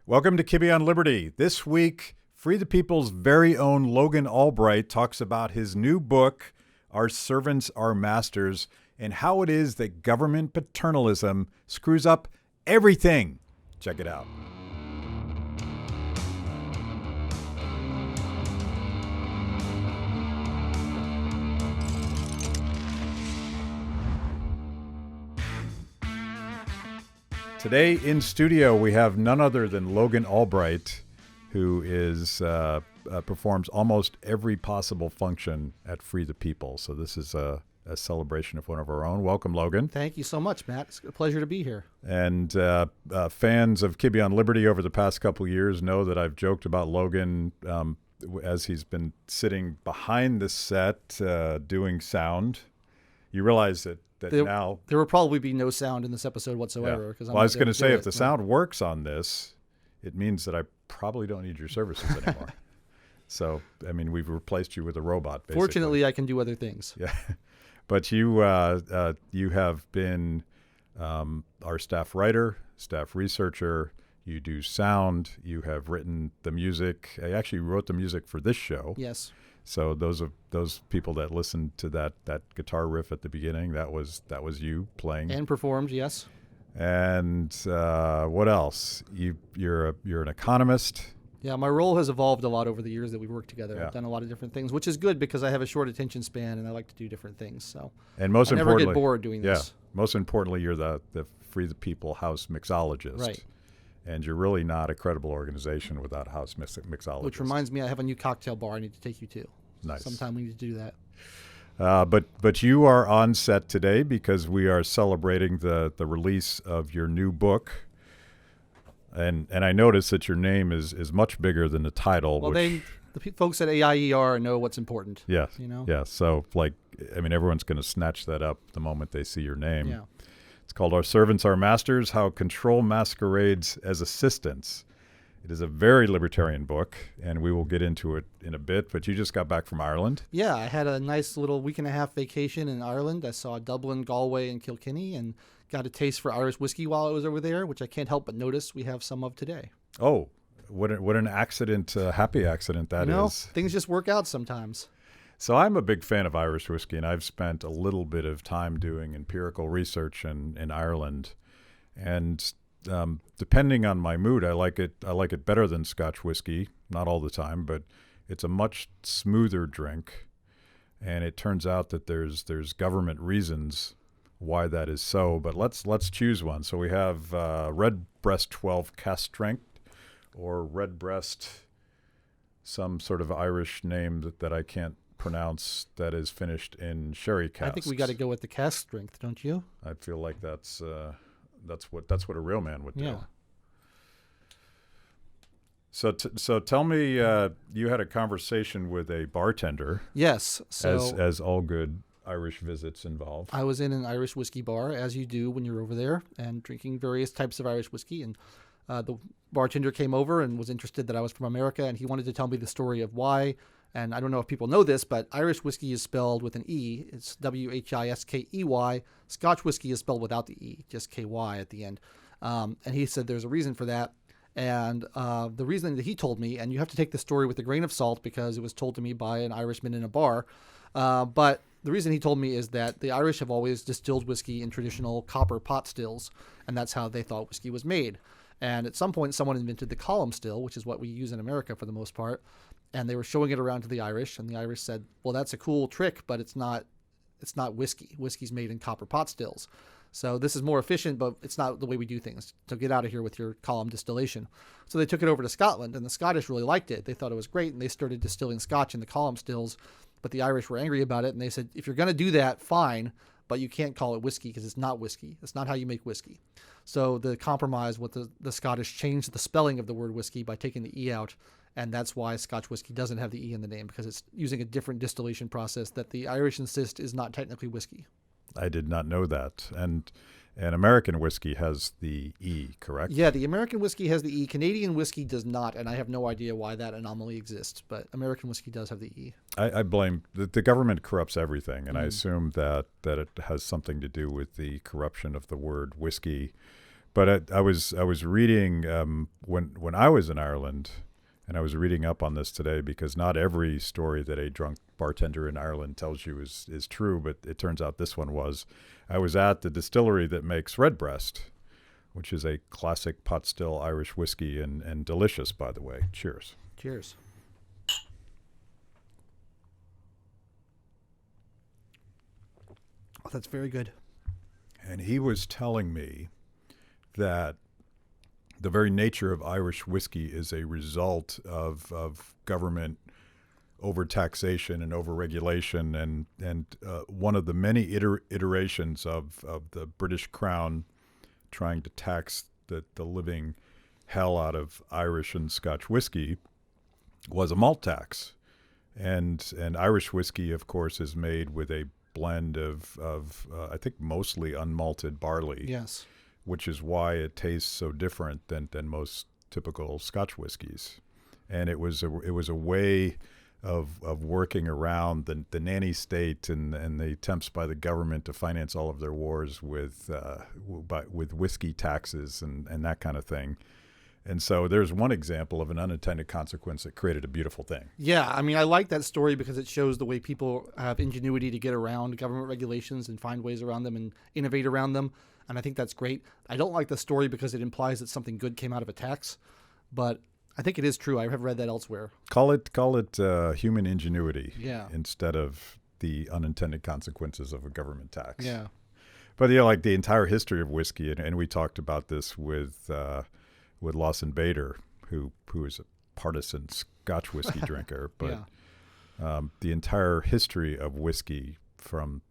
Welcome to Kibbe on Liberty. This week, Free the People's very own Logan Albright talks about his new book, Our Servants Are Masters, and how it is that government paternalism screws up everything. Check it out. Today in studio, we have none other than Logan Albright, who performs almost every possible function at Free the People. So this is a celebration of one of our own. Welcome, Logan. Thank you so much, Matt. It's a pleasure to be here. And fans of Kibbe on Liberty over the past couple of years know that I've joked about Logan as he's been sitting behind the set doing sound. You realize that now there will probably be no sound in this episode whatsoever. Yeah. Well, I was going to say, if the sound works on this, it means that I probably don't need your services anymore. So, I mean, we've replaced you with a robot, basically. Fortunately, I can do other things. Yeah. But you have been our staff writer, staff researcher. You do sound. You have written the music. I actually wrote the music for this show. Yes. So those people that listened to that guitar riff at the beginning, that was you playing and performed. Yes. And what else? You're an economist. Yeah, my role has evolved a lot over the years that we've worked together. Yeah. I've done a lot of different things, which is good because I have a short attention span and I like to do different things. So and most I never importantly, get bored doing this. Yeah. Most importantly, you're the Free the People house mixologist. Right. And you're really not a credible organization without a house mixologist. Which reminds me, I have a new cocktail bar I need to take you to. Nice. Sometime we need to do that. But you are on set today because we are celebrating the release of your new book. And I notice that your name is much bigger than the title. Well, the folks at AIER know what's important. Yes. You know? Yeah. So, everyone's going to snatch that up the moment they see your name. Yeah. It's called Our Servants Are Masters, How Control Masquerades as Assistants. It is a very libertarian book, and we will get into it in a bit, but you just got back from Ireland. Yeah, I had a nice little week and a half vacation in Ireland. I saw Dublin, Galway, and Kilkenny, and got a taste for Irish whiskey while I was over there, which I can't help but notice we have some of today. Oh, what an accident, happy accident that is. Things just work out sometimes. So I'm a big fan of Irish whiskey, and I've spent a little bit of time doing empirical research in Ireland. And depending on my mood, I like it better than Scotch whiskey. Not all the time, but it's a much smoother drink. And it turns out that there's government reasons why that is so. But let's choose one. So we have Redbreast 12 cask strength, or Redbreast, some sort of Irish name that I can't pronounce, that is finished in sherry casks. I think we got to go with the cask strength, don't you? I feel like that's what a real man would do. Yeah. So tell me, you had a conversation with a bartender. Yes. So as all good Irish visits involve. I was in an Irish whiskey bar, as you do when you're over there, and drinking various types of Irish whiskey. And the bartender came over and was interested that I was from America, and he wanted to tell me the story of why. And I don't know if people know this, but Irish whiskey is spelled with an E. It's Whiskey. Scotch whiskey is spelled without the E, just KY at the end. And he said there's a reason for that. And the reason that he told me, and you have to take the story with a grain of salt because it was told to me by an Irishman in a bar, but the reason he told me is that the Irish have always distilled whiskey in traditional copper pot stills, and that's how they thought whiskey was made. And at some point, someone invented the column still, which is what we use in America for the most part. And they were showing it around to the Irish, and the Irish said, well, that's a cool trick, but it's not whiskey. Whiskey's made in copper pot stills. So this is more efficient, but it's not the way we do things. So get out of here with your column distillation. So they took it over to Scotland, and the Scottish really liked it. They thought it was great, and they started distilling Scotch in the column stills. But the Irish were angry about it, and they said, if you're going to do that, fine, but you can't call it whiskey because it's not whiskey. It's not how you make whiskey. So the compromise with the Scottish changed the spelling of the word whiskey by taking the E out. And that's why Scotch whiskey doesn't have the E in the name, because it's using a different distillation process that the Irish insist is not technically whiskey. I did not know that. And American whiskey has the E, correct? Yeah, the American whiskey has the E. Canadian whiskey does not, and I have no idea why that anomaly exists, but American whiskey does have the E. I blame the government corrupts everything, and I assume that it has something to do with the corruption of the word whiskey. But I was reading when I was in Ireland, and I was reading up on this today because not every story that a drunk bartender in Ireland tells you is true, but it turns out this one was. I was at the distillery that makes Redbreast, which is a classic pot still Irish whiskey and delicious, by the way. Cheers. Cheers. Oh, that's very good. And he was telling me that the very nature of Irish whiskey is a result of government over-taxation and over-regulation, and one of the many iterations of the British Crown trying to tax the living hell out of Irish and Scotch whiskey was a malt tax. And Irish whiskey, of course, is made with a blend of I think mostly unmalted barley. Yes. Which is why it tastes so different than most typical Scotch whiskeys. And it was a way of working around the nanny state and the attempts by the government to finance all of their wars with whiskey taxes and that kind of thing. And so there's one example of an unintended consequence that created a beautiful thing. Yeah, I mean, I like that story because it shows the way people have ingenuity to get around government regulations and find ways around them and innovate around them. And I think that's great. I don't like the story because it implies that something good came out of a tax, but I think it is true. I have read that elsewhere. Call it human ingenuity, yeah, instead of the unintended consequences of a government tax. Yeah. But yeah, like the entire history of whiskey, and we talked about this with Lawson Bader, who is a partisan Scotch whiskey drinker, but yeah. The entire history of whiskey from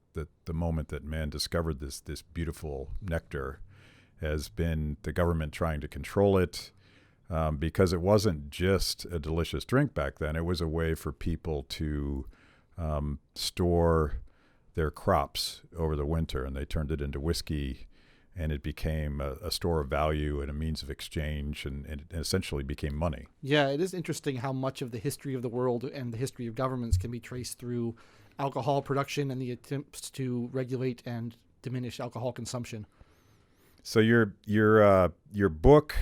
the moment that man discovered this beautiful nectar has been the government trying to control it, because it wasn't just a delicious drink back then. It was a way for people to store their crops over the winter, and they turned it into whiskey, and it became a store of value and a means of exchange, and it essentially became money. Yeah, it is interesting how much of the history of the world and the history of governments can be traced through alcohol production and the attempts to regulate and diminish alcohol consumption. So your book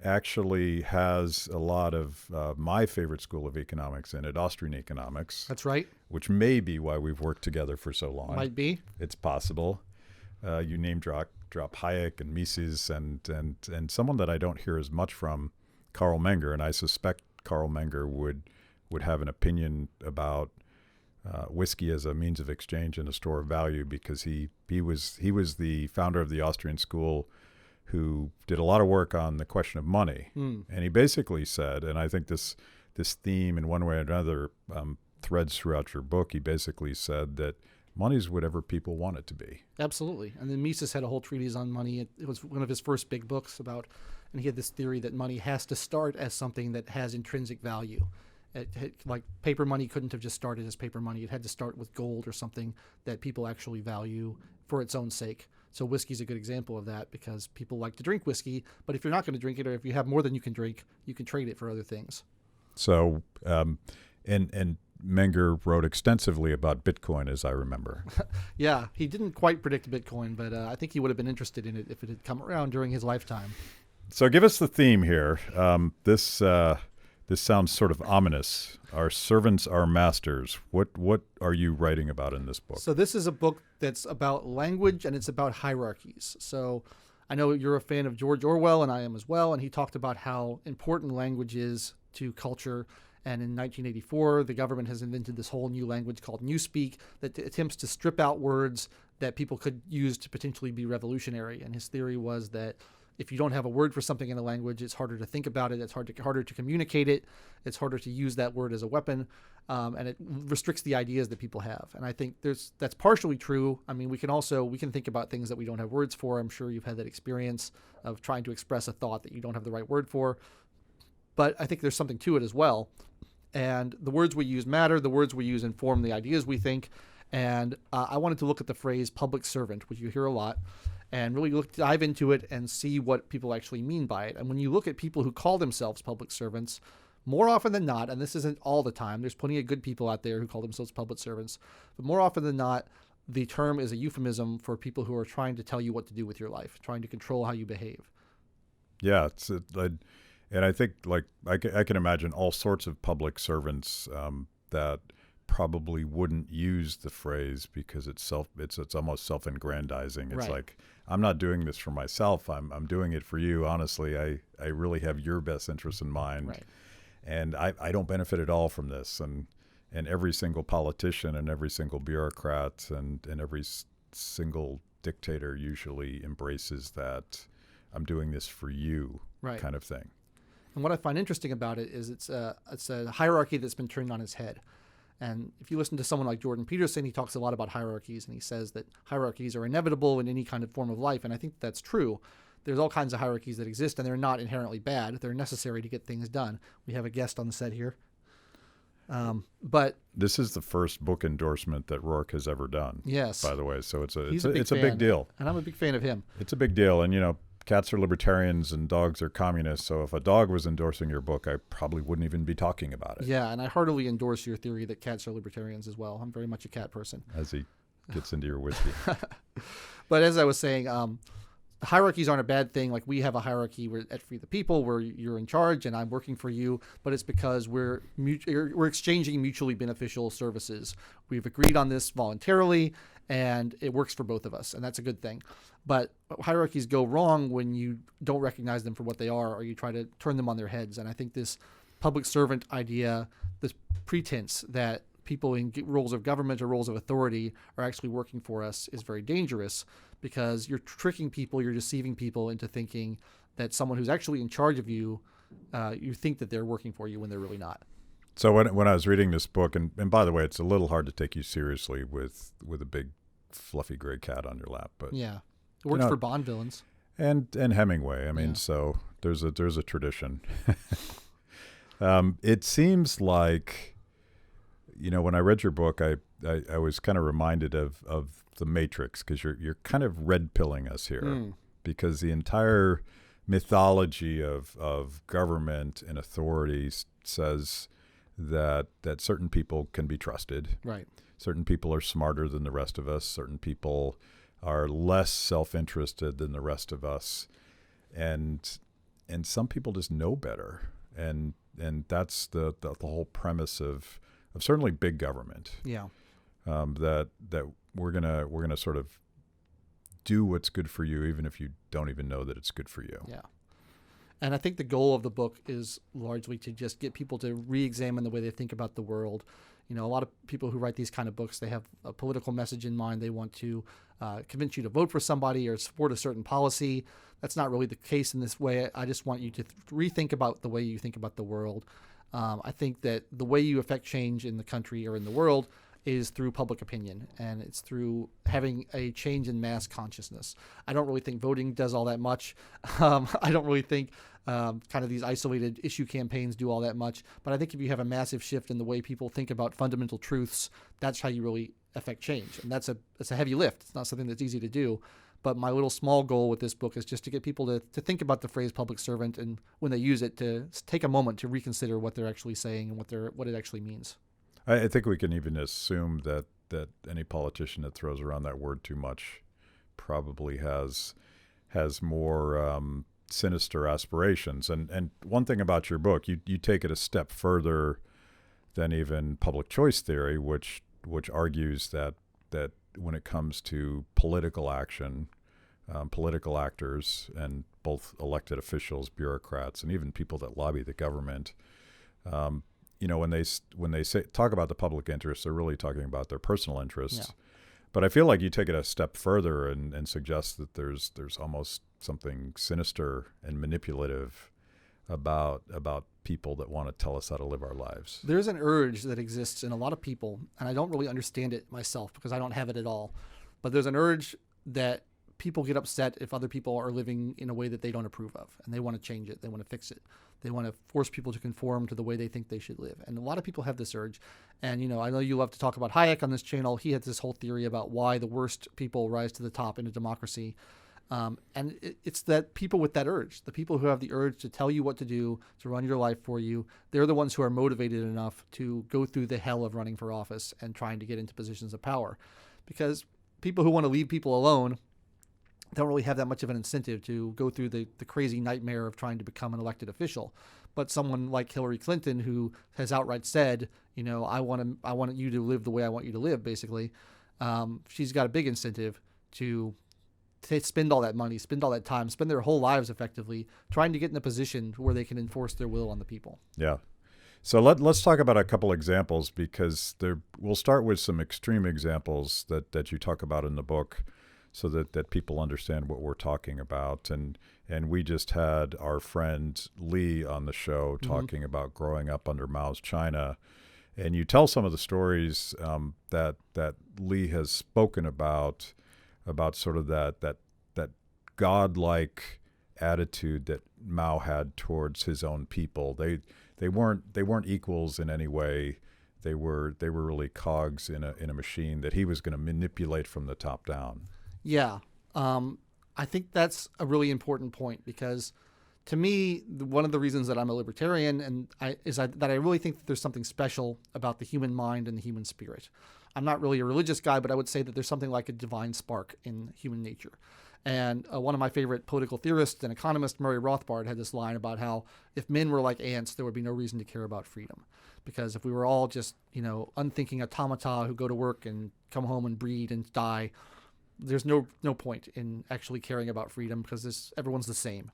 actually has a lot of my favorite school of economics in it, Austrian Economics. That's right. Which may be why we've worked together for so long. Might be. It's possible. You name drop Hayek and Mises and someone that I don't hear as much from, Carl Menger, and I suspect Carl Menger would have an opinion about whiskey as a means of exchange and a store of value, because he was the founder of the Austrian school who did a lot of work on the question of money. And he basically said, and I think this theme in one way or another threads throughout your book, he basically said that money is whatever people want it to be. Absolutely. And then Mises had a whole treatise on money. It was one of his first big books about, and he had this theory that money has to start as something that has intrinsic value. Like paper money couldn't have just started as paper money. It had to start with gold or something that people actually value for its own sake. So whiskey's a good example of that, because people like to drink whiskey, but if you're not going to drink it, or if you have more than you can drink, you can trade it for other things. So, and Menger wrote extensively about Bitcoin, as I remember. Yeah, he didn't quite predict Bitcoin, but I think he would have been interested in it if it had come around during his lifetime. So give us the theme here. This sounds sort of ominous. Our servants are masters. What are you writing about in this book? So this is a book that's about language, and it's about hierarchies. So I know you're a fan of George Orwell, and I am as well, and he talked about how important language is to culture. And in 1984, the government has invented this whole new language called Newspeak that attempts to strip out words that people could use to potentially be revolutionary. And his theory was that if you don't have a word for something in a language, it's harder to think about it, it's harder to communicate it, it's harder to use that word as a weapon, and it restricts the ideas that people have. And I think that's partially true. I mean, we can think about things that we don't have words for. I'm sure you've had that experience of trying to express a thought that you don't have the right word for. But I think there's something to it as well. And the words we use matter. The words we use inform the ideas we think. And I wanted to look at the phrase public servant, which you hear a lot, and really dive into it and see what people actually mean by it. And when you look at people who call themselves public servants, more often than not, and this isn't all the time, there's plenty of good people out there who call themselves public servants, but more often than not, the term is a euphemism for people who are trying to tell you what to do with your life, trying to control how you behave. Yeah, and I think like I can imagine all sorts of public servants that probably wouldn't use the phrase because it's almost self-aggrandizing. It's Right. like, I'm not doing this for myself. I'm doing it for you. Honestly, I really have your best interest in mind. Right. And I don't benefit at all from this. And every single politician and every single bureaucrat and every single dictator usually embraces that I'm doing this for you Right. kind of thing. And what I find interesting about it is it's a hierarchy that's been turned on its head. And if you listen to someone like Jordan Peterson, he talks a lot about hierarchies, and he says that hierarchies are inevitable in any kind of form of life. And I think that's true. There's all kinds of hierarchies that exist, and they're not inherently bad. They're necessary to get things done. We have a guest on the set here. But this is the first book endorsement that Rourke has ever done. Yes. By the way, so it's a fan, big deal. And I'm a big fan of him. It's a big deal, and cats are libertarians and dogs are communists. So if a dog was endorsing your book, I probably wouldn't even be talking about it. Yeah, and I heartily endorse your theory that cats are libertarians as well. I'm very much a cat person. As he gets into your whiskey. But as I was saying, hierarchies aren't a bad thing. Like, we have a hierarchy at Free the People where you're in charge and I'm working for you, but it's because we're exchanging mutually beneficial services. We've agreed on this voluntarily, and it works for both of us, and that's a good thing. But hierarchies go wrong when you don't recognize them for what they are, or you try to turn them on their heads. And I think this public servant idea, this pretense that people in roles of government or roles of authority are actually working for us, is very dangerous, because you're tricking people, you're deceiving people into thinking that someone who's actually in charge of you, you think that they're working for you when they're really not. So when I was reading this book, and by the way, it's a little hard to take you seriously with a big fluffy gray cat on your lap, but yeah, it works for Bond villains and Hemingway. I mean, so there's a tradition. It seems like, when I read your book, I was kind of reminded of the Matrix, because you're kind of red pilling us here, because the entire mythology of government and authority says that certain people can be trusted. Right. Certain people are smarter than the rest of us. Certain people are less self-interested than the rest of us, and some people just know better. And that's the whole premise of certainly big government. Yeah. That we're gonna sort of do what's good for you, even if you don't even know that it's good for you. Yeah. And I think the goal of the book is largely to just get people to re-examine the way they think about the world. A lot of people who write these kind of books, they have a political message in mind. They want to convince you to vote for somebody or support a certain policy. That's not really the case in this way. I just want you to rethink about the way you think about the world. I think that the way you affect change in the country or in the world is through public opinion, and it's through having a change in mass consciousness. I don't really think voting does all that much. I don't really think kind of these isolated issue campaigns do all that much. But I think if you have a massive shift in the way people think about fundamental truths, that's how you really affect change. And that's a heavy lift. It's not something that's easy to do. But my little small goal with this book is just to get people to think about the phrase public servant, and when they use it, to take a moment to reconsider what they're actually saying and what it actually means. I think we can even assume that any politician that throws around that word too much probably has more sinister aspirations. And one thing about your book, you take it a step further than even public choice theory, which argues that when it comes to political action, political actors, and both elected officials, bureaucrats, and even people that lobby the government, when they talk about the public interest, they're really talking about their personal interests. Yeah. But I feel like you take it a step further and suggest that there's almost something sinister and manipulative about people that want to tell us how to live our lives. There's an urge that exists in a lot of people, and I don't really understand it myself because I don't have it at all. But there's an urge that people get upset if other people are living in a way that they don't approve of, and they want to change it. They want to fix it. They want to force people to conform to the way they think they should live. And a lot of people have this urge. And, I know you love to talk about Hayek on this channel. He had this whole theory about why the worst people rise to the top in a democracy. And it's that people with that urge, the people who have the urge to tell you what to do, to run your life for you, they're the ones who are motivated enough to go through the hell of running for office and trying to get into positions of power. Because people who want to leave people alone don't really have that much of an incentive to go through the crazy nightmare of trying to become an elected official. But someone like Hillary Clinton, who has outright said, I want you to live the way I want you to live, basically, she's got a big incentive to spend all that money, spend all that time, spend their whole lives effectively trying to get in a position where they can enforce their will on the people. Yeah. So let's talk about a couple examples, because we'll start with some extreme examples that you talk about in the book, so that people understand what we're talking about. And we just had our friend Lee on the show talking about growing up under Mao's China. And you tell some of the stories that Lee has spoken about sort of that godlike attitude that Mao had towards his own people. They weren't equals in any way. They were really cogs in a machine that he was going to manipulate from the top down. Yeah. I think that's a really important point, because to me, one of the reasons that I'm a libertarian that I really think that there's something special about the human mind and the human spirit. I'm not really a religious guy, but I would say that there's something like a divine spark in human nature. And one of my favorite political theorists and economists, Murray Rothbard, had this line about how if men were like ants, there would be no reason to care about freedom. Because if we were all just, unthinking automata who go to work and come home and breed and die, there's no point in actually caring about freedom, because everyone's the same.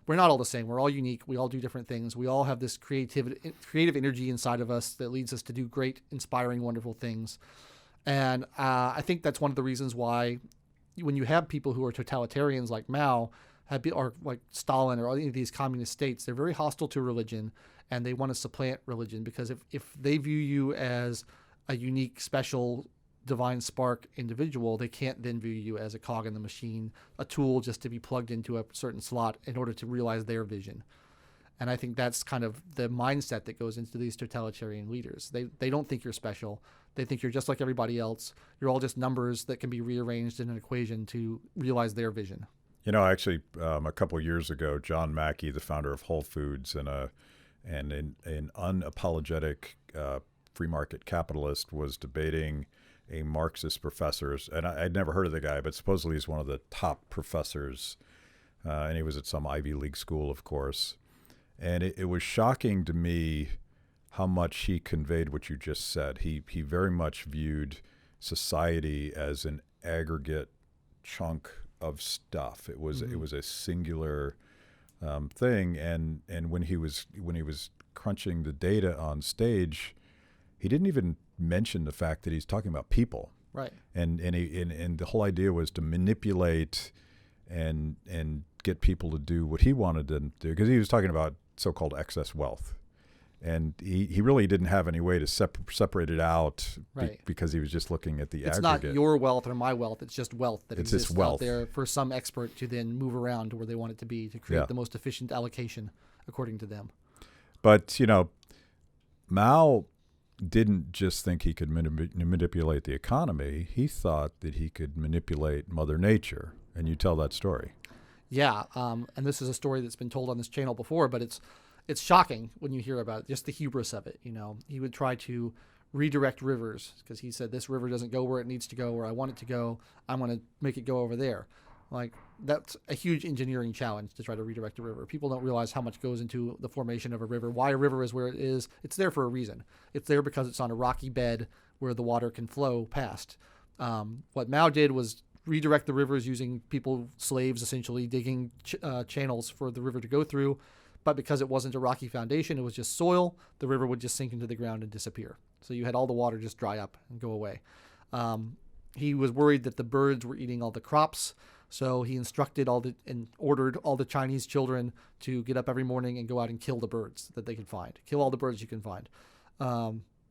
We're not all the same. We're all unique. We all do different things. We all have this creative energy inside of us that leads us to do great, inspiring, wonderful things. And I think that's one of the reasons why when you have people who are totalitarians like Mao or like Stalin or any of these communist states, they're very hostile to religion, and they want to supplant religion, because if they view you as a unique, special, divine spark individual, they can't then view you as a cog in the machine, a tool just to be plugged into a certain slot in order to realize their vision. And I think that's kind of the mindset that goes into these totalitarian leaders. They don't think you're special. They think you're just like everybody else. You're all just numbers that can be rearranged in an equation to realize their vision. Actually, a couple of years ago, John Mackey, the founder of Whole Foods and an unapologetic free market capitalist, was debating a Marxist professor, and I'd never heard of the guy, but supposedly he's one of the top professors, and he was at some Ivy League school, of course. And it was shocking to me how much he conveyed what you just said. He very much viewed society as an aggregate chunk of stuff. It was a singular thing, and when he was crunching the data on stage, he didn't even mention the fact that he's talking about people. Right. And the whole idea was to manipulate and get people to do what he wanted them to do, because he was talking about so-called excess wealth. And he really didn't have any way to separate it out, right, because he was just looking at the it's aggregate. It's not your wealth or my wealth. It's just wealth that it's exists wealth out there for some expert to then move around to where they want it to be to create the most efficient allocation according to them. But, Mao didn't just think he could manipulate the economy. He thought that he could manipulate Mother Nature. And you tell that story. Yeah, and this is a story that's been told on this channel before, but it's shocking when you hear about it, just the hubris of it. He would try to redirect rivers, because he said, this river doesn't go where it needs to go, where I want it to go. I'm going to make it go over there. Like, that's a huge engineering challenge to try to redirect a river. People don't realize how much goes into the formation of a river, why a river is where it is. It's there for a reason. It's there because it's on a rocky bed where the water can flow past. What Mao did was redirect the rivers using slaves essentially, digging channels for the river to go through. But because it wasn't a rocky foundation, it was just soil, the river would just sink into the ground and disappear. So you had all the water just dry up and go away. He was worried that the birds were eating all the crops. So he ordered all the Chinese children to get up every morning and go out and kill the birds that they could find. Kill all the birds you can find,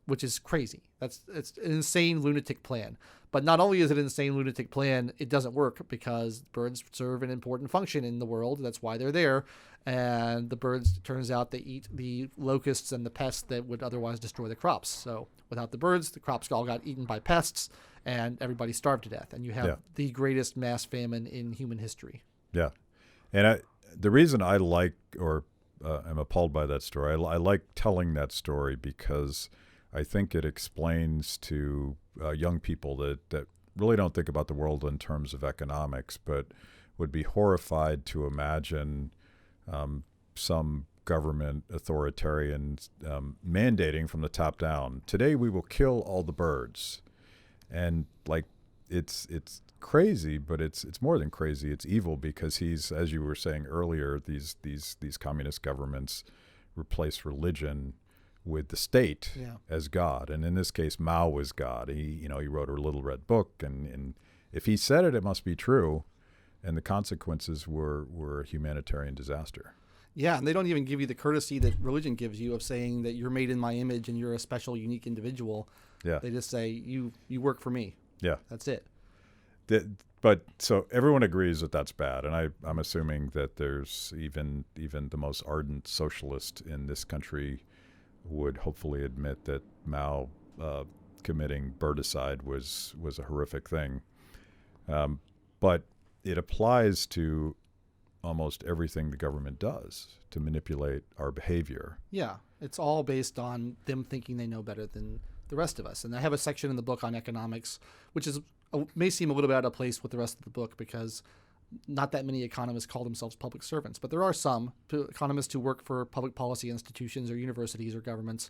which is crazy. It's an insane lunatic plan. But not only is it an insane lunatic plan, it doesn't work, because birds serve an important function in the world. That's why they're there. And the birds, it turns out, they eat the locusts and the pests that would otherwise destroy the crops. So without the birds, the crops all got eaten by pests, and everybody starved to death. And you have the greatest mass famine in human history. Yeah. And the reason I am appalled by that story, I like telling that story because I think it explains to young people that really don't think about the world in terms of economics, but would be horrified to imagine some government authoritarian mandating from the top down, today we will kill all the birds. And like, it's crazy, but it's more than crazy. It's evil, because he's, as you were saying earlier, these communist governments replace religion with the state as God. And in this case, Mao was God. He wrote a Little Red Book, and if he said it, it must be true. And the consequences were a humanitarian disaster. Yeah, and they don't even give you the courtesy that religion gives you of saying that you're made in my image and you're a special, unique individual. Yeah. They just say, you work for me. Yeah. That's it. But so everyone agrees that that's bad, and I'm assuming that there's even the most ardent socialist in this country would hopefully admit that Mao committing birdicide was a horrific thing. But it applies to almost everything the government does to manipulate our behavior. Yeah, it's all based on them thinking they know better than the rest of us. And I have a section in the book on economics, which may seem a little bit out of place with the rest of the book, because not that many economists call themselves public servants, but there are some economists who work for public policy institutions or universities or governments.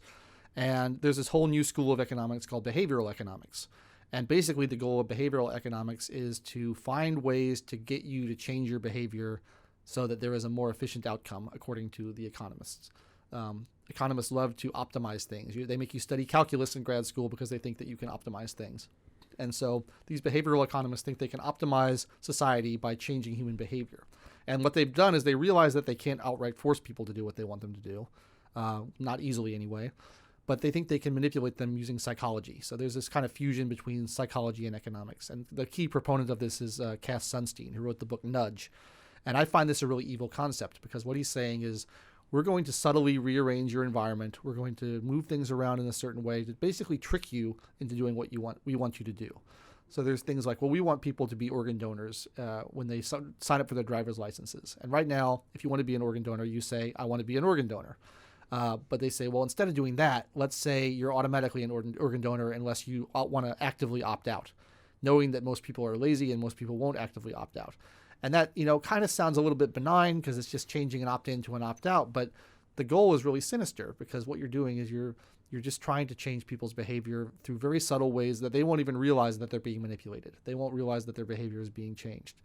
And there's this whole new school of economics called behavioral economics. And basically the goal of behavioral economics is to find ways to get you to change your behavior so that there is a more efficient outcome, according to the economists. Economists love to optimize things. They make you study calculus in grad school because they think that you can optimize things. And so these behavioral economists think they can optimize society by changing human behavior. And what they've done is they realize that they can't outright force people to do what they want them to do, not easily anyway, but they think they can manipulate them using psychology. So there's this kind of fusion between psychology and economics. And the key proponent of this is Cass Sunstein, who wrote the book Nudge. And I find this a really evil concept, because what he's saying is, we're going to subtly rearrange your environment. We're going to move things around in a certain way to basically trick you into doing what we want you to do. So there's things like, well, we want people to be organ donors when they sign up for their driver's licenses. And right now, if you want to be an organ donor, you say, I want to be an organ donor. But they say, well, instead of doing that, let's say you're automatically an organ donor unless you want to actively opt out, knowing that most people are lazy and most people won't actively opt out. And that, kind of sounds a little bit benign because it's just changing an opt-in to an opt-out. But the goal is really sinister, because what you're doing is you're just trying to change people's behavior through very subtle ways that they won't even realize that they're being manipulated. They won't realize that their behavior is being changed.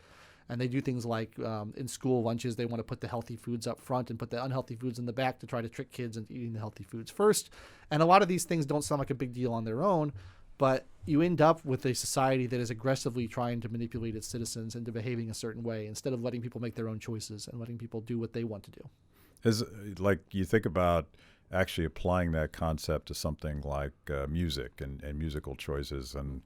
And they do things like in school lunches, they want to put the healthy foods up front and put the unhealthy foods in the back to try to trick kids into eating the healthy foods first. And a lot of these things don't sound like a big deal on their own, but you end up with a society that is aggressively trying to manipulate its citizens into behaving a certain way, instead of letting people make their own choices and letting people do what they want to do. Is like, you think about actually applying that concept to something like music and musical choices and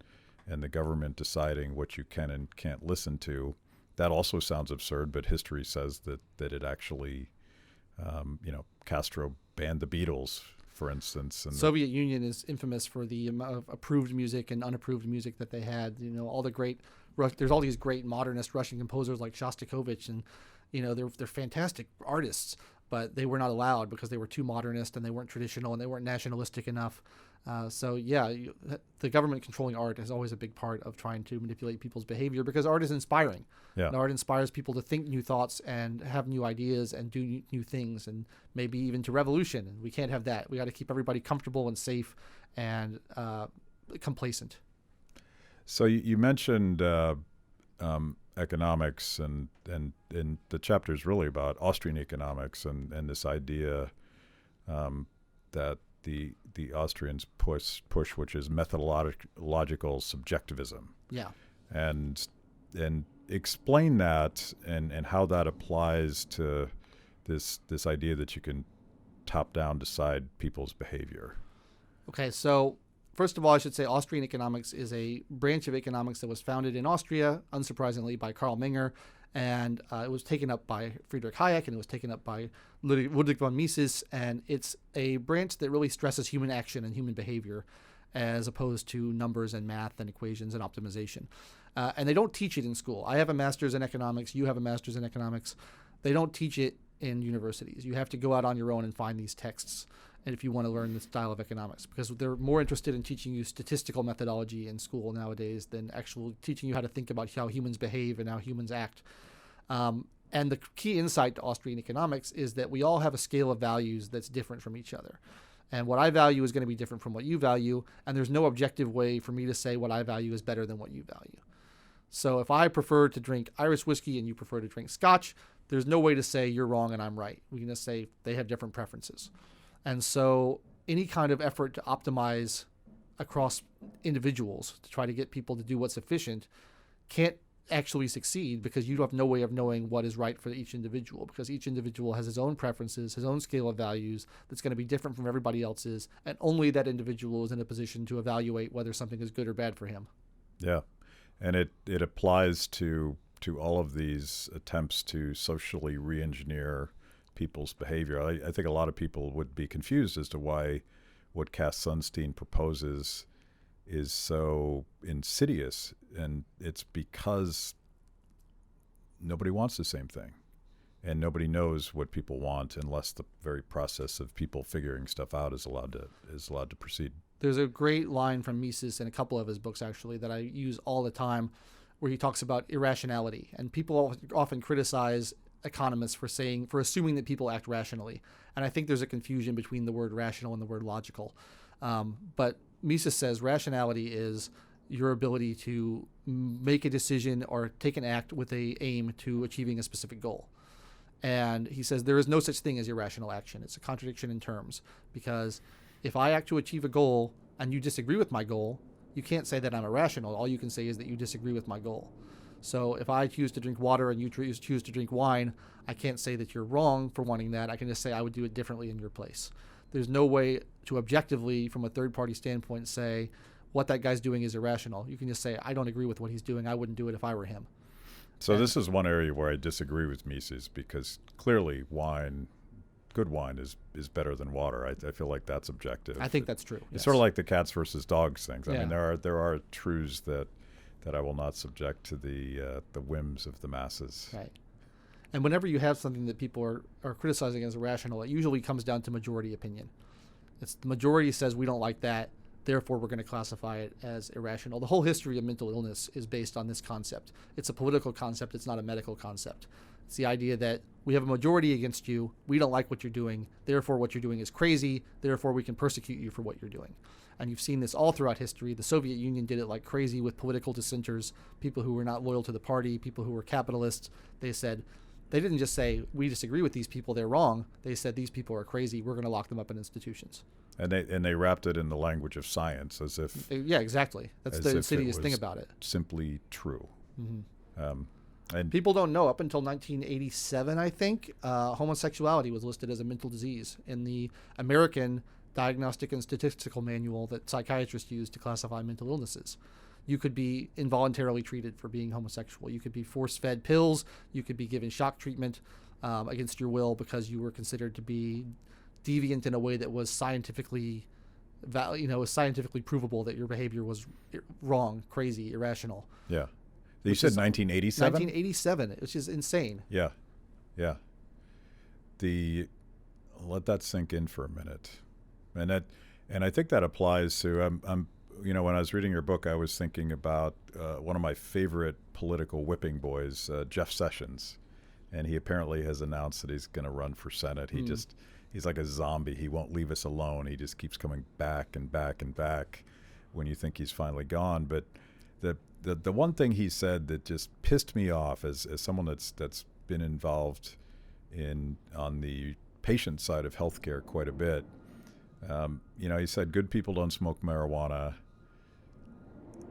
the government deciding what you can and can't listen to. That also sounds absurd, but history says that it actually, Castro banned the Beatles, for instance. And Soviet Union is infamous for the amount of approved music and unapproved music that they had. There's all these great modernist Russian composers like Shostakovich, and they're fantastic artists, but they were not allowed because they were too modernist and they weren't traditional and they weren't nationalistic enough. The government controlling art is always a big part of trying to manipulate people's behavior, because art is inspiring. Yeah. And art inspires people to think new thoughts and have new ideas and do new things, and maybe even to revolution. And we can't have that. We got to keep everybody comfortable and safe and complacent. So you mentioned economics, and the chapter is really about Austrian economics and this idea that the Austrians push, which is methodological subjectivism. Yeah. And explain that and how that applies to this idea that you can top-down decide people's behavior. Okay, so first of all, I should say Austrian economics is a branch of economics that was founded in Austria, unsurprisingly, by Karl Menger, and it was taken up by Friedrich Hayek, and it was taken up by Ludwig von Mises, and it's a branch that really stresses human action and human behavior as opposed to numbers and math and equations and optimization. And they don't teach it in school. I have a master's in economics. You have a master's in economics. They don't teach it in universities. You have to go out on your own and find these texts. and if you want to learn the style of economics, because they're more interested in teaching you statistical methodology in school nowadays than actually teaching you how to think about how humans behave and how humans act. And the key insight to Austrian economics is that we all have a scale of values that's different from each other. And what I value is going to be different from what you value, and there's no objective way for me to say what I value is better than what you value. So if I prefer to drink Irish whiskey and you prefer to drink Scotch, there's no way to say you're wrong and I'm right. We can just say they have different preferences. And so any kind of effort to optimize across individuals to try to get people to do what's efficient can't actually succeed, because you have no way of knowing what is right for each individual, because each individual has his own preferences, his own scale of values that's going to be different from everybody else's, and only that individual is in a position to evaluate whether something is good or bad for him. Yeah, and it applies to all of these attempts to socially re-engineer people's behavior. I think a lot of people would be confused as to why what Cass Sunstein proposes is so insidious, and it's because nobody wants the same thing, and nobody knows what people want unless the very process of people figuring stuff out is allowed to proceed. There's a great line from Mises in a couple of his books, actually, that I use all the time, where he talks about irrationality, and people often criticize economists for assuming that people act rationally, and I think there's a confusion between the word rational and the word logical. But Mises says rationality is your ability to make a decision or take an act with a aim to achieving a specific goal. And he says there is no such thing as irrational action. It's a contradiction in terms, because if I act to achieve a goal and you disagree with my goal, you can't say that I'm irrational. All you can say is that you disagree with my goal. So if I choose to drink water and you choose to drink wine, I can't say that you're wrong for wanting that. I can just say I would do it differently in your place. There's no way to objectively, from a third-party standpoint, say what that guy's doing is irrational. You can just say, I don't agree with what he's doing. I wouldn't do it if I were him. So this is one area where I disagree with Mises, because clearly good wine is better than water. I feel like that's objective. I think that's true. It's sort of like the cats versus dogs things. I Yeah. mean, there are truths that I will not subject to the whims of the masses. Right. And whenever you have something that people are criticizing as irrational, it usually comes down to majority opinion. It's the majority says we don't like that, therefore we're going to classify it as irrational. The whole history of mental illness is based on this concept. It's a political concept. It's not a medical concept. It's the idea that we have a majority against you. We don't like what you're doing. Therefore, what you're doing is crazy. Therefore, we can persecute you for what you're doing. And you've seen this all throughout history. The Soviet Union did it like crazy with political dissenters, people who were not loyal to the party, people who were capitalists. They didn't just say, we disagree with these people, they're wrong. They said, these people are crazy, we're going to lock them up in institutions. And they wrapped it in the language of science, as if Yeah, exactly. That's the insidious thing about it. Simply true. Mm-hmm. And people don't know, up until 1987, I think, homosexuality was listed as a mental disease in the American Diagnostic and Statistical Manual that psychiatrists use to classify mental illnesses. You could be involuntarily treated for being homosexual. You could be force-fed pills. You could be given shock treatment against your will because you were considered to be deviant in a way that was scientifically provable that your behavior was wrong, crazy, irrational. Yeah. You said 1987? 1987, which is insane. Yeah. Yeah. Let that sink in for a minute. And I think that applies to, when I was reading your book, I was thinking about one of my favorite political whipping boys, Jeff Sessions. And he apparently has announced that he's going to run for Senate. He's like a zombie. He won't leave us alone. He just keeps coming back and back and back when you think he's finally gone. But the one thing he said that just pissed me off as someone that's been involved on the patient side of healthcare quite a bit, he said good people don't smoke marijuana,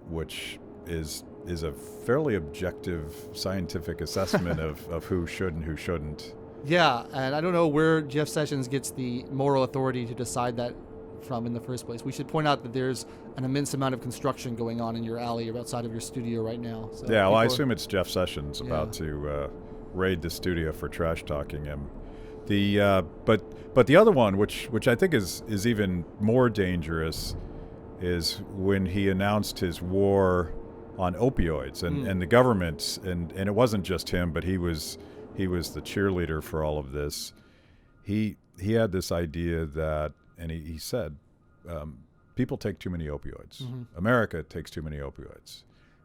which is a fairly objective scientific assessment of who should and who shouldn't. Yeah, and I don't know where Jeff Sessions gets the moral authority to decide that from in the first place. We should point out that there's an immense amount of construction going on in your alley or outside of your studio right now. So yeah, well, I assume it's Jeff Sessions about to raid the studio for trash talking him. But the other one, which I think is even more dangerous, is when he announced his war on opioids and the government, and it wasn't just him, but he was the cheerleader for all of this. He had this idea that, and he said, people take too many opioids. Mm-hmm. America takes too many opioids.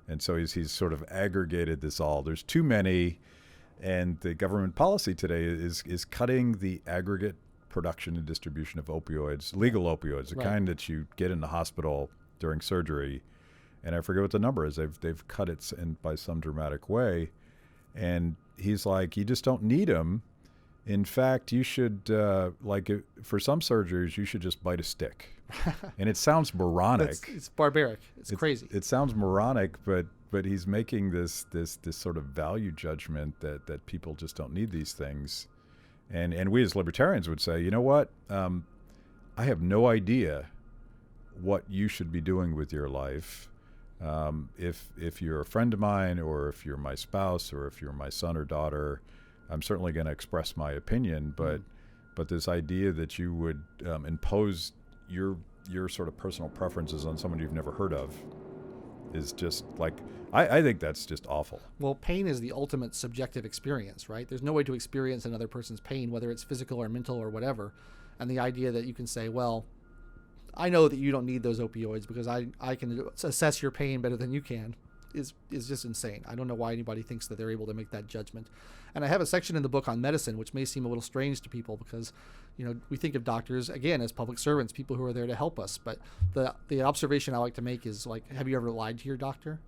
And so he's sort of aggregated this all. There's too many, and the government policy today is cutting the aggregate production and distribution of opioids, legal opioids, the Right. kind that you get in the hospital during surgery. And I forget what the number is. They've cut it by some dramatic way. And he's like, you just don't need them. In fact, you should, for some surgeries, you should just bite a stick. And it sounds moronic. It's barbaric. It's crazy. It sounds moronic, but he's making this sort of value judgment that people just don't need these things. And we as libertarians would say, you know what? I have no idea what you should be doing with your life. If you're a friend of mine, or if you're my spouse, or if you're my son or daughter, I'm certainly going to express my opinion. But this idea that you would impose your sort of personal preferences on someone you've never heard of is just like, I think that's just awful. Well, pain is the ultimate subjective experience, right? There's no way to experience another person's pain, whether it's physical or mental or whatever. And the idea that you can say, well, I know that you don't need those opioids because I can assess your pain better than you can is just insane. I don't know why anybody thinks that they're able to make that judgment. And I have a section in the book on medicine, which may seem a little strange to people because, we think of doctors, again, as public servants, people who are there to help us. But the observation I like to make is, like, have you ever lied to your doctor?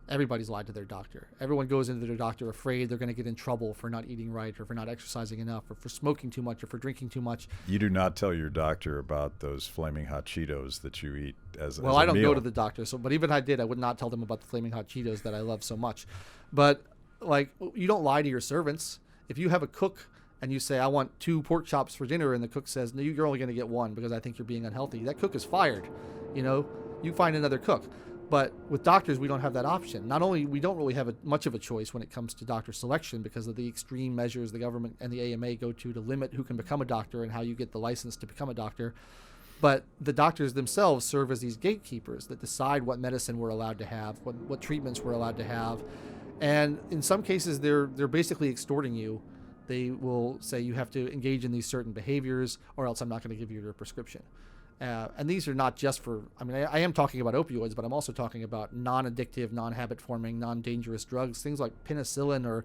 Everybody's lied to their doctor. Everyone goes into their doctor afraid they're going to get in trouble for not eating right, or for not exercising enough, or for smoking too much, or for drinking too much. You do not tell your doctor about those flaming hot Cheetos that you eat as Well, as a I don't meal. go to the doctor, but even if I did, I would not tell them about the flaming hot Cheetos that I love so much. But, like, you don't lie to your servants. If you have a cook and you say, I want 2 pork chops for dinner, and the cook says, no, you're only going to get 1 because I think you're being unhealthy, that cook is fired. You find another cook. But with doctors, we don't have that option. Not only we don't really have much of a choice when it comes to doctor selection because of the extreme measures the government and the AMA go to limit who can become a doctor and how you get the license to become a doctor, but the doctors themselves serve as these gatekeepers that decide what medicine we're allowed to have, what treatments we're allowed to have. And in some cases, they're basically extorting you. They will say you have to engage in these certain behaviors or else I'm not going to give you your prescription. And these are not just for, I am talking about opioids, but I'm also talking about non-addictive, non-habit-forming, non-dangerous drugs, things like penicillin or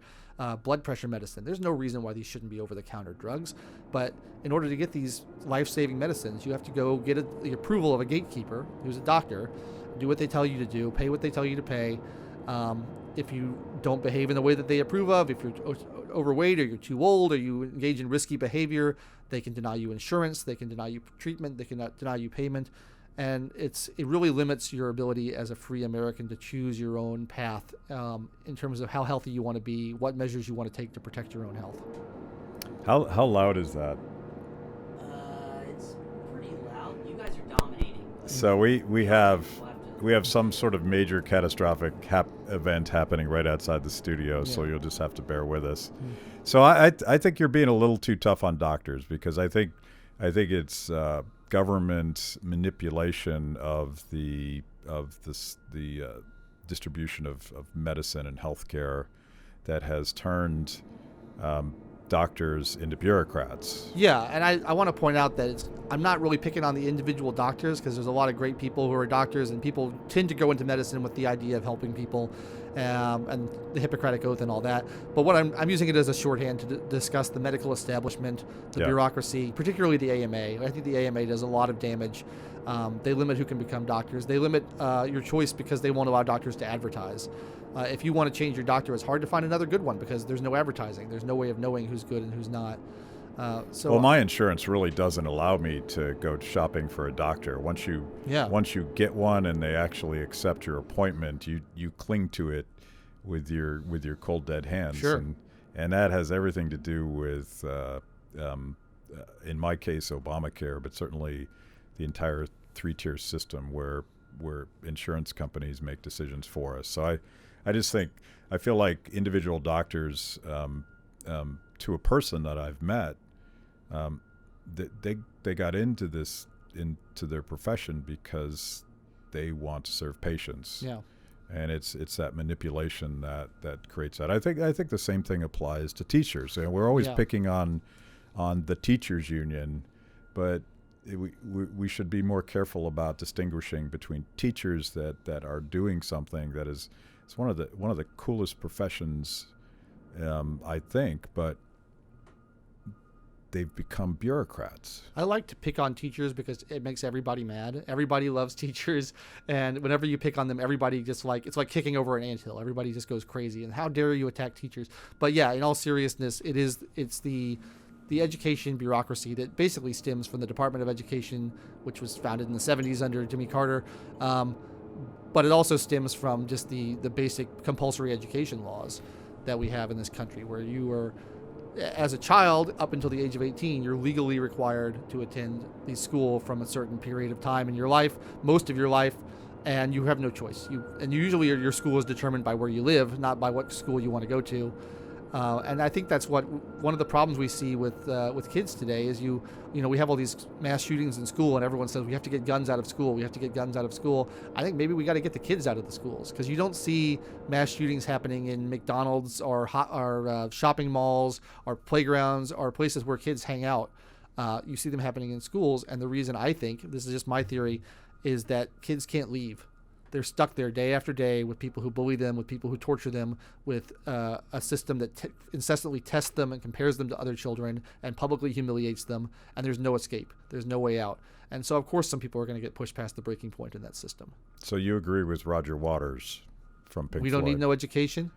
blood pressure medicine. There's no reason why these shouldn't be over-the-counter drugs. But in order to get these life-saving medicines, you have to go get the approval of a gatekeeper who's a doctor, do what they tell you to do, pay what they tell you to pay. If you don't behave in the way that they approve of, if you're overweight or you're too old or you engage in risky behavior, they can deny you insurance, they can deny you treatment, they can deny you payment. And it really limits your ability as a free American to choose your own path in terms of how healthy you want to be, what measures you want to take to protect your own health. How loud is that? It's pretty loud. You guys are dominating. So we have some sort of major catastrophic event happening right outside the studio, so you'll just have to bear with us. So I think you're being a little too tough on doctors because I think it's government manipulation of the distribution of medicine and healthcare that has turned doctors into bureaucrats. Yeah, and I want to point out that I'm not really picking on the individual doctors because there's a lot of great people who are doctors, and people tend to go into medicine with the idea of helping people and the Hippocratic Oath and all that. But what I'm using it as a shorthand to discuss the medical establishment, the bureaucracy, particularly the AMA. I think the AMA does a lot of damage. They limit who can become doctors. They limit your choice because they won't allow doctors to advertise. If you want to change your doctor, it's hard to find another good one because there's no advertising. There's no way of knowing who's good and who's not. Well, my insurance really doesn't allow me to go shopping for a doctor. Once you get one and they actually accept your appointment, you cling to it with your cold dead hands. Sure. And that has everything to do with, in my case, Obamacare, but certainly the entire 3-tier system where insurance companies make decisions for us. So I feel like individual doctors, to a person that I've met, they got into their profession because they want to serve patients. Yeah. And it's that manipulation that creates that. I think the same thing applies to teachers. And we're always picking on the teachers union, but we should be more careful about distinguishing between teachers that are doing something that is it's one of the coolest professions, I think, but they've become bureaucrats. I like to pick on teachers because it makes everybody mad. Everybody loves teachers, and whenever you pick on them, everybody just it's like kicking over an anthill. Everybody just goes crazy. And how dare you attack teachers? But yeah, in all seriousness, it's the education bureaucracy that basically stems from the Department of Education, which was founded in the 70s under Jimmy Carter. But it also stems from just the basic compulsory education laws that we have in this country, where you are, as a child, up until the age of 18, you're legally required to attend the school from a certain period of time in your life, most of your life, and you have no choice. Usually your school is determined by where you live, not by what school you want to go to. And I think that's one of the problems we see with kids today is we have all these mass shootings in school, and everyone says we have to get guns out of school. We have to get guns out of school. I think maybe we got to get the kids out of the schools, because you don't see mass shootings happening in McDonald's or shopping malls or playgrounds or places where kids hang out. You see them happening in schools, and the reason, I think, this is just my theory, is that kids can't leave. They're stuck there day after day with people who bully them, with people who torture them, with a system that incessantly tests them and compares them to other children and publicly humiliates them, and there's no escape. There's no way out. And so, of course, some people are going to get pushed past the breaking point in that system. So you agree with Roger Waters from Pink Floyd? We don't need no education?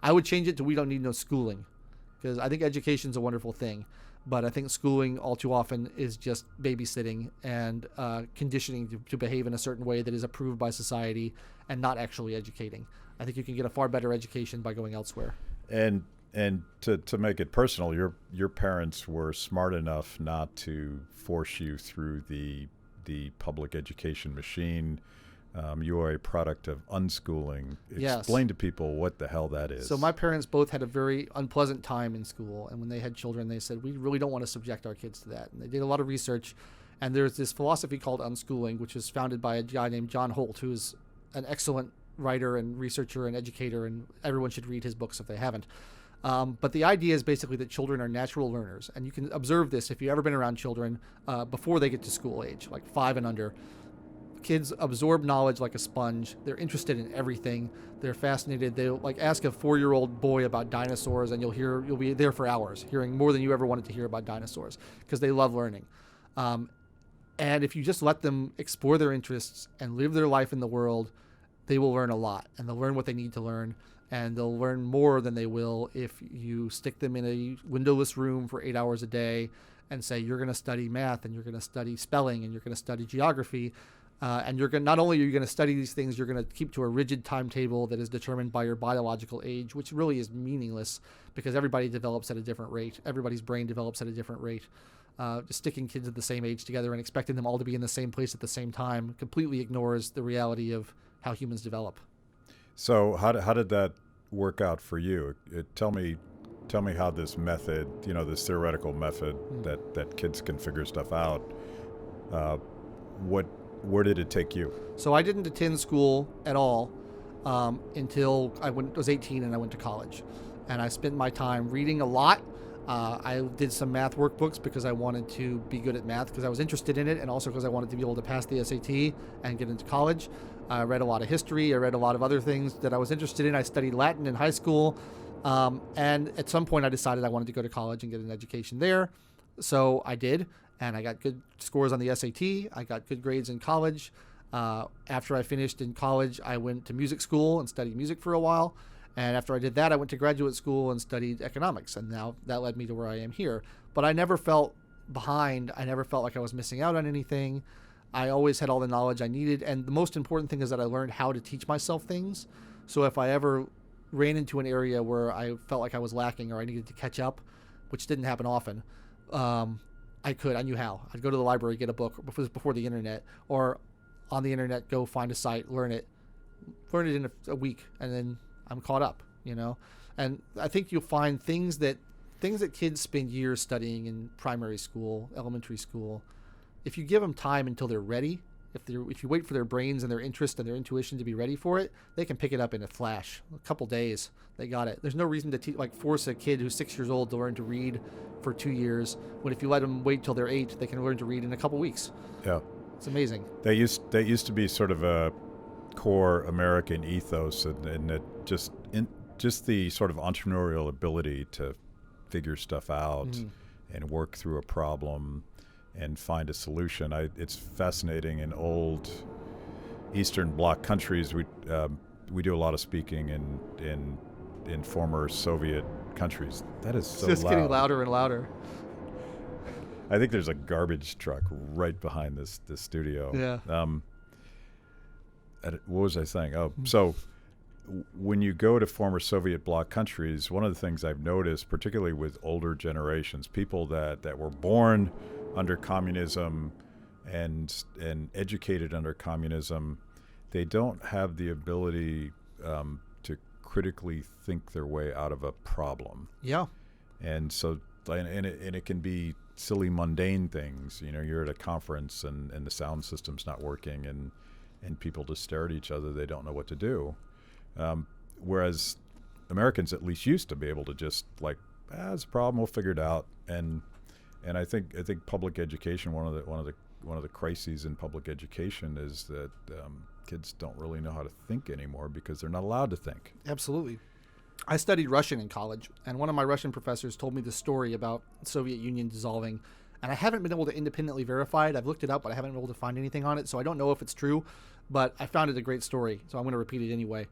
I would change it to we don't need no schooling, because I think education's a wonderful thing. But I think schooling all too often is just babysitting and conditioning to behave in a certain way that is approved by society and not actually educating. I think you can get a far better education by going elsewhere. And to make it personal, your parents were smart enough not to force you through the public education machine. You are a product of unschooling. Yes. Explain to people what the hell that is. So my parents both had a very unpleasant time in school, and when they had children, they said, we really don't want to subject our kids to that. And they did a lot of research, and there's this philosophy called unschooling, which was founded by a guy named John Holt, who is an excellent writer and researcher and educator, and everyone should read his books if they haven't. But the idea is basically that children are natural learners, and you can observe this if you've ever been around children before they get to school age, like 5 and under. Kids absorb knowledge like a sponge. They're interested in everything. They're fascinated. They'll ask a 4-year-old boy about dinosaurs, and you'll be there for hours, hearing more than you ever wanted to hear about dinosaurs, because they love learning. And if you just let them explore their interests and live their life in the world, they will learn a lot, and they'll learn what they need to learn, and they'll learn more than they will if you stick them in a windowless room for 8 hours a day and say, you're going to study math, and you're going to study spelling, and you're going to study geography. And not only are you going to study these things, you're going to keep to a rigid timetable that is determined by your biological age, which really is meaningless because everybody develops at a different rate. Everybody's brain develops at a different rate. Just sticking kids at the same age together and expecting them all to be in the same place at the same time completely ignores the reality of how humans develop. So how did that work out for you? Tell me how this method, this theoretical method that kids can figure stuff out, where did it take you? So I didn't attend school at all until I was 18 and I went to college. And I spent my time reading a lot. I did some math workbooks because I wanted to be good at math because I was interested in it, and also because I wanted to be able to pass the SAT and get into college. I read a lot of history. I read a lot of other things that I was interested in. I studied Latin in high school. And at some point I decided I wanted to go to college and get an education there. So I did. And I got good scores on the SAT. I got good grades in college. After I finished in college, I went to music school and studied music for a while. And after I did that, I went to graduate school and studied economics. And now that led me to where I am here. But I never felt behind. I never felt like I was missing out on anything. I always had all the knowledge I needed. And the most important thing is that I learned how to teach myself things. So if I ever ran into an area where I felt like I was lacking or I needed to catch up, which didn't happen often, I knew how. I'd go to the library, get a book before the internet, or on the internet, go find a site, learn it in a week, and then I'm caught up, And I think you'll find things that kids spend years studying in primary school, elementary school. If you give them time until they're ready, if you wait for their brains and their interest and their intuition to be ready for it, they can pick it up in a flash. A couple days, they got it. There's no reason to force a kid who's 6 years old to learn to read for 2 years, when if you let them wait till they're 8, they can learn to read in a couple weeks. Yeah. It's amazing. That used to be sort of a core American ethos, and it just the sort of entrepreneurial ability to figure stuff out and work through a problem and find a solution. It's fascinating. In old Eastern Bloc countries, we do a lot of speaking in former Soviet countries. That is so just loud. Getting louder and louder. I think there's a garbage truck right behind this studio. Yeah. What was I saying? Oh, so when you go to former Soviet bloc countries, one of the things I've noticed, particularly with older generations, people that were born under communism and educated under communism, they don't have the ability to critically think their way out of a problem. Yeah. And so, and it can be silly, mundane things. You know, you're at a conference and the sound system's not working, and people just stare at each other. They don't know what to do. Whereas Americans at least used to be able to just it's a problem, we'll figure it out. And I think public education, one of the crises in public education is that kids don't really know how to think anymore because they're not allowed to think. Absolutely. I studied Russian in college, and one of my Russian professors told me the story about the Soviet Union dissolving, and I haven't been able to independently verify it. I've looked it up, but I haven't been able to find anything on it, so I don't know if it's true, but I found it a great story, so I'm going to repeat it anyway.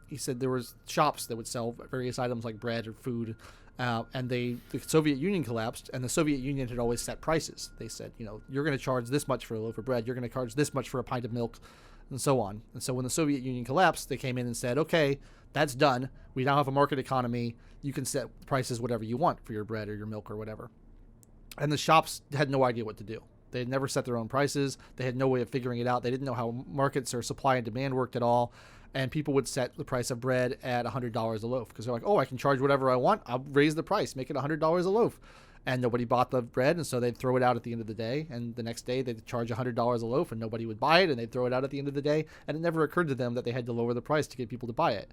He said there was shops that would sell various items like bread or food, and the Soviet Union collapsed, and the Soviet Union had always set prices. They said, you're going to charge this much for a loaf of bread, you're going to charge this much for a pint of milk, and so on. And so when the Soviet Union collapsed, they came in and said, okay, that's done. We now have a market economy. You can set prices whatever you want for your bread or your milk or whatever. And the shops had no idea what to do. They had never set their own prices. They had no way of figuring it out. They didn't know how markets or supply and demand worked at all. And people would set the price of bread at $100 a loaf because they're like, oh, I can charge whatever I want. I'll raise the price, make it $100 a loaf. And nobody bought the bread, and so they'd throw it out at the end of the day. And the next day, they'd charge $100 a loaf, and nobody would buy it, and they'd throw it out at the end of the day. And it never occurred to them that they had to lower the price to get people to buy it.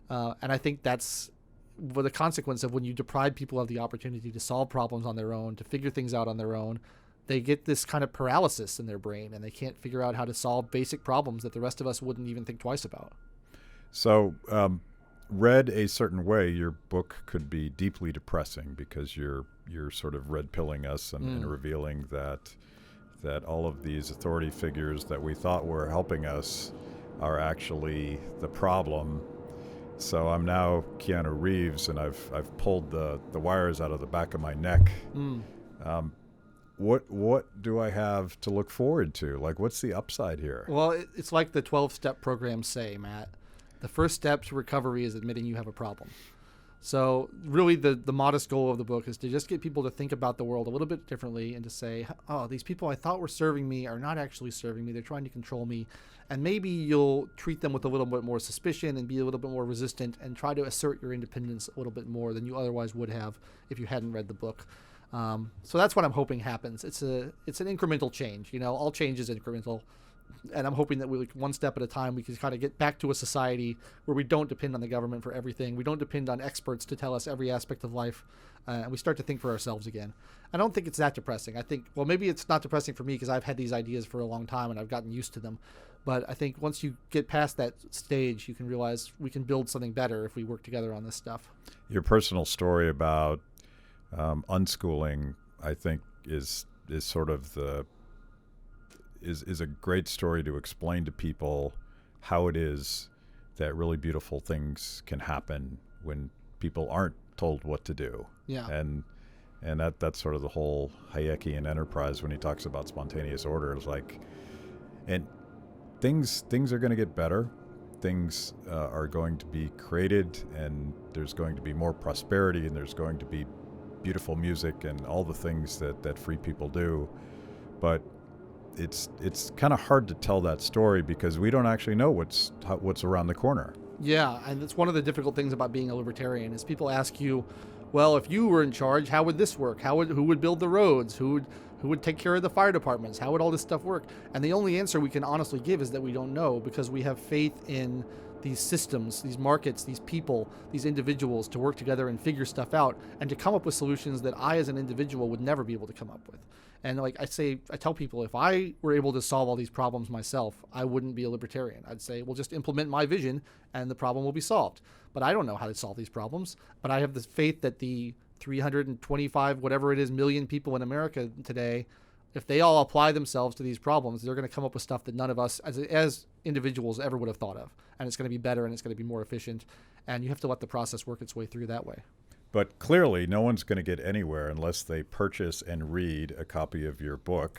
And I think that's the consequence of when you deprive people of the opportunity to solve problems on their own, to figure things out on their own. They get this kind of paralysis in their brain, and they can't figure out how to solve basic problems that the rest of us wouldn't even think twice about. So, read a certain way, your book could be deeply depressing because you're sort of red pilling us and revealing that all of these authority figures that we thought were helping us are actually the problem. So I'm now Keanu Reeves, and I've pulled the wires out of the back of my neck. What do I have to look forward to? What's the upside here? Well, it's like the 12-step programs say, Matt. The first step to recovery is admitting you have a problem. So really the modest goal of the book is to just get people to think about the world a little bit differently and to say, oh, these people I thought were serving me are not actually serving me. They're trying to control me. And maybe you'll treat them with a little bit more suspicion and be a little bit more resistant and try to assert your independence a little bit more than you otherwise would have if you hadn't read the book. So that's what I'm hoping happens. It's an incremental change. All change is incremental. And I'm hoping that one step at a time, we can kind of get back to a society where we don't depend on the government for everything. We don't depend on experts to tell us every aspect of life. And we start to think for ourselves again. I don't think it's that depressing. I think, well, maybe it's not depressing for me because I've had these ideas for a long time and I've gotten used to them. But I think once you get past that stage, you can realize we can build something better if we work together on this stuff. Your personal story about unschooling, I think, is sort of is a great story to explain to people how it is that really beautiful things can happen when people aren't told what to do. Yeah. And that's sort of the whole Hayekian enterprise when he talks about spontaneous order. It's and things are going to get better. Things are going to be created, and there's going to be more prosperity, and there's going to be beautiful music and all the things that free people do. But it's kind of hard to tell that story because we don't actually know what's around the corner. Yeah, and it's one of the difficult things about being a libertarian is people ask you, well, if you were in charge, how would this work? Who would build the roads? Who Who would take care of the fire departments? How would all this stuff work? And the only answer we can honestly give is that we don't know, because we have faith in these systems, these markets, these people, these individuals to work together and figure stuff out and to come up with solutions that I as an individual would never be able to come up with. And like I tell people, if I were able to solve all these problems myself, I wouldn't be a libertarian. I'd say, well, just implement my vision and the problem will be solved. But I don't know how to solve these problems. But I have the faith that the 325, whatever it is, million people in America today, if they all apply themselves to these problems, they're going to come up with stuff that none of us as individuals ever would have thought of. And it's going to be better and it's going to be more efficient. And you have to let the process work its way through that way. But clearly, no one's going to get anywhere unless they purchase and read a copy of your book.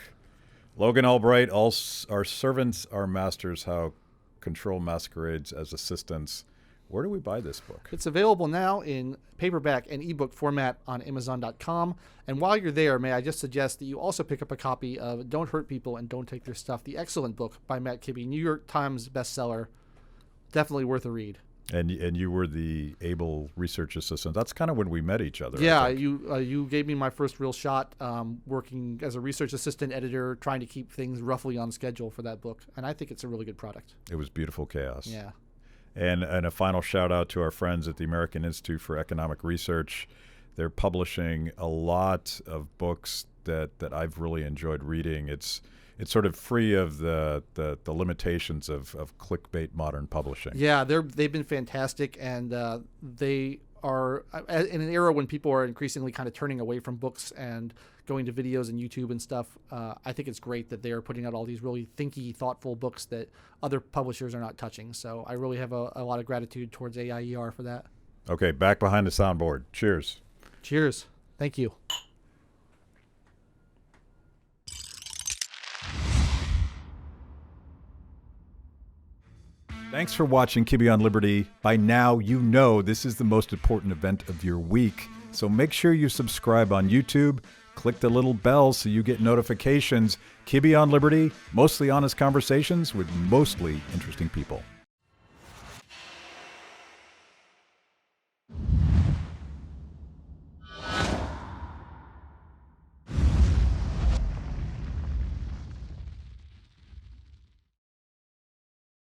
Logan Albright, All Our Servants Are Masters, How Control Masquerades as Assistants. Where do we buy this book? It's available now in paperback and ebook format on Amazon.com. And while you're there, may I just suggest that you also pick up a copy of Don't Hurt People and Don't Take Their Stuff, the excellent book by Matt Kibbe, New York Times bestseller. Definitely worth a read. And you were the able research assistant. That's kind of when we met each other. Yeah, you gave me my first real shot working as a research assistant editor, trying to keep things roughly on schedule for that book. And I think it's a really good product. It was beautiful chaos. Yeah. And a final shout out to our friends at the American Institute for Economic Research. They're publishing a lot of books that I've really enjoyed reading. It's sort of free of the limitations of clickbait modern publishing. Yeah, they've been fantastic, and they are in an era when people are increasingly kind of turning away from books and going to videos and YouTube and stuff. I think it's great that they are putting out all these really thinky, thoughtful books that other publishers are not touching. So I really have a lot of gratitude towards AIER for that. Okay, back behind the soundboard. Cheers. Cheers. Thank you. Thanks for watching Kibbe on Liberty. By now, you know this is the most important event of your week. So make sure you subscribe on YouTube. Click the little bell so you get notifications. Kibbe on Liberty, mostly honest conversations with mostly interesting people.